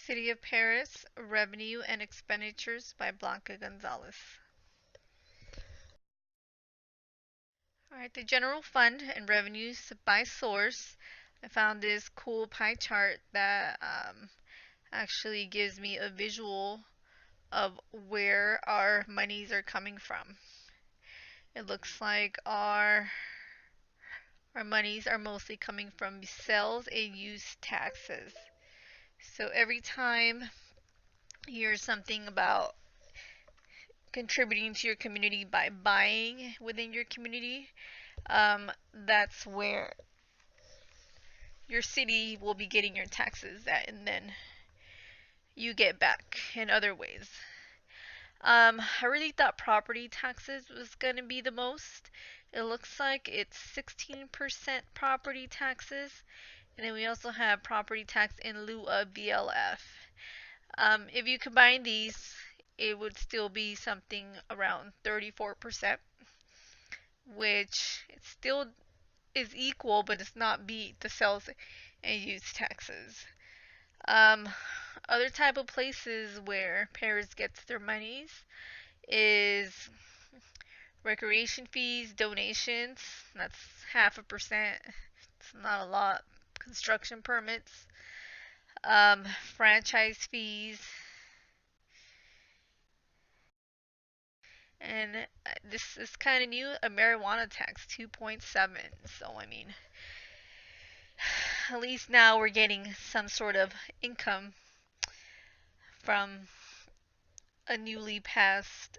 City of Paris, Revenue and Expenditures by Blanca Gonzalez. Alright, the general fund and revenues by source. I found this cool pie chart that actually gives me a visual of where our monies are coming from. It looks like our monies are mostly coming from sales and use taxes. So every time you hear something about contributing to your community by buying within your community, that's where your city will be getting your taxes at, and then you get back in other ways. I really thought property taxes was gonna be the most. It looks like it's 16% property taxes, and then we also have property tax in lieu of VLF. If you combine these, it would still be something around 34%, which it still is equal, but it's not beat the sales and use taxes. Um, Other type of places where Paris gets their monies is recreation fees, donations. That's 0.5%. It's not a lot. Construction permits, franchise fees, and this is kind of new. A marijuana tax, 2.7. So I mean, at least now we're getting some sort of income from a newly passed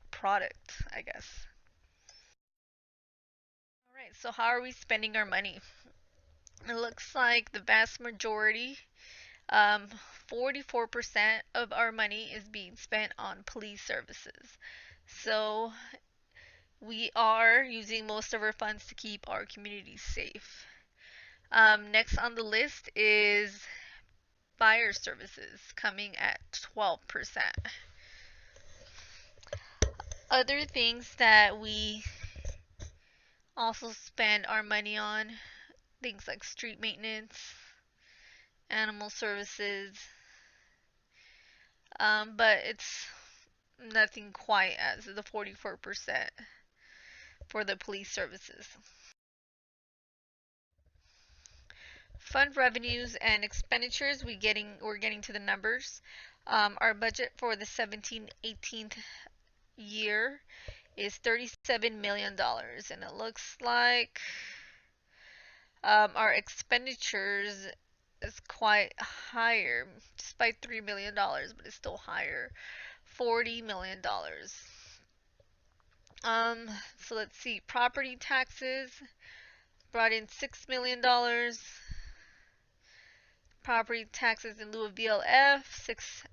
product, I guess. Alright, so how are we spending our money? It looks like the vast majority, 44% of our money is being spent on police services. So we are using most of our funds to keep our communities safe. Next on the list is fire services, coming at 12%. Other things that we also spend our money on, things like street maintenance, animal services, but it's nothing quite as the 44% for the police services. Fund revenues and expenditures, we're getting to the numbers. Our budget for the 17-18 year is $37 million, and it looks like our expenditures is quite higher, despite $3 million, but it's still higher, $40 million. So let's see, property taxes brought in $6 million. Property taxes in lieu of VLF, $6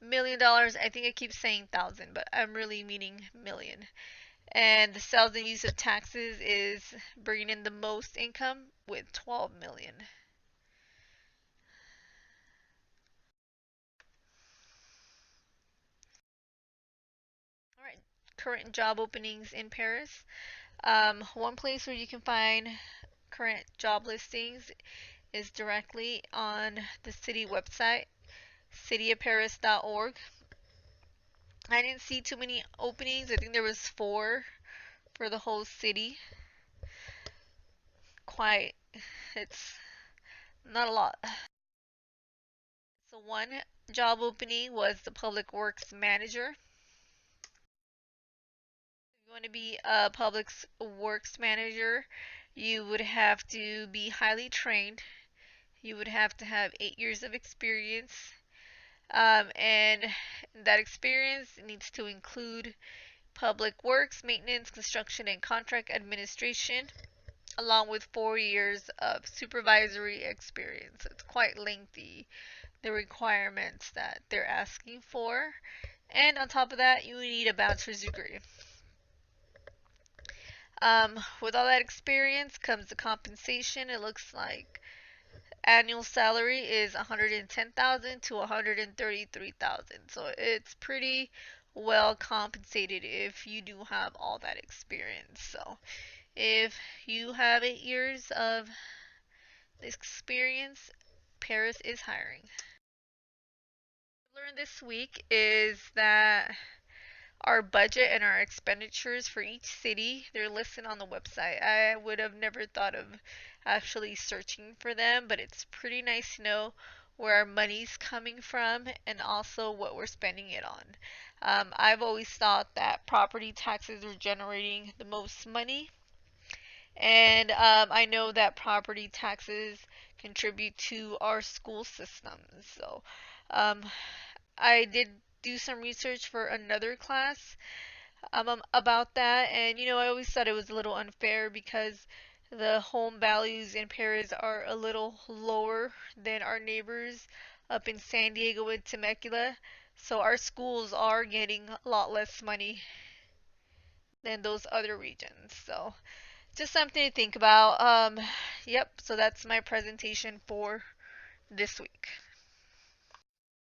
million. I think I keep saying thousand, but I'm really meaning million. And the sales and use of taxes is bringing in the most income with 12 million. All right, current job openings in Paris. One place where you can find current job listings is directly on the city website, cityofparis.org. I didn't see too many openings. I think there was 4 for the whole city. Quite, it's not a lot. So one job opening was the public works manager. If you want to be a public works manager, you would have to be highly trained. You would have to have 8 years of experience. And that experience needs to include public works, maintenance, construction, and contract administration, along with 4 years of supervisory experience. It's quite lengthy, the requirements that they're asking for. And on top of that, you need a bachelor's degree. With all that experience comes the compensation. It looks like annual salary is 110,000 to 133,000. So it's pretty well compensated if you do have all that experience. So if you have 8 years of experience, Paris is hiring. What I learned this week is that our budget and our expenditures for each city, they're listed on the website. I would have never thought of actually searching for them, but it's pretty nice to know where our money's coming from and also what we're spending it on. I've always thought that property taxes were generating the most money, and I know that property taxes contribute to our school systems. So um, I did do some research for another class about that, and I always thought it was a little unfair because the home values in Paris are a little lower than our neighbors up in San Diego and Temecula. So our schools are getting a lot less money than those other regions. So just something to think about. Yep, so that's my presentation for this week.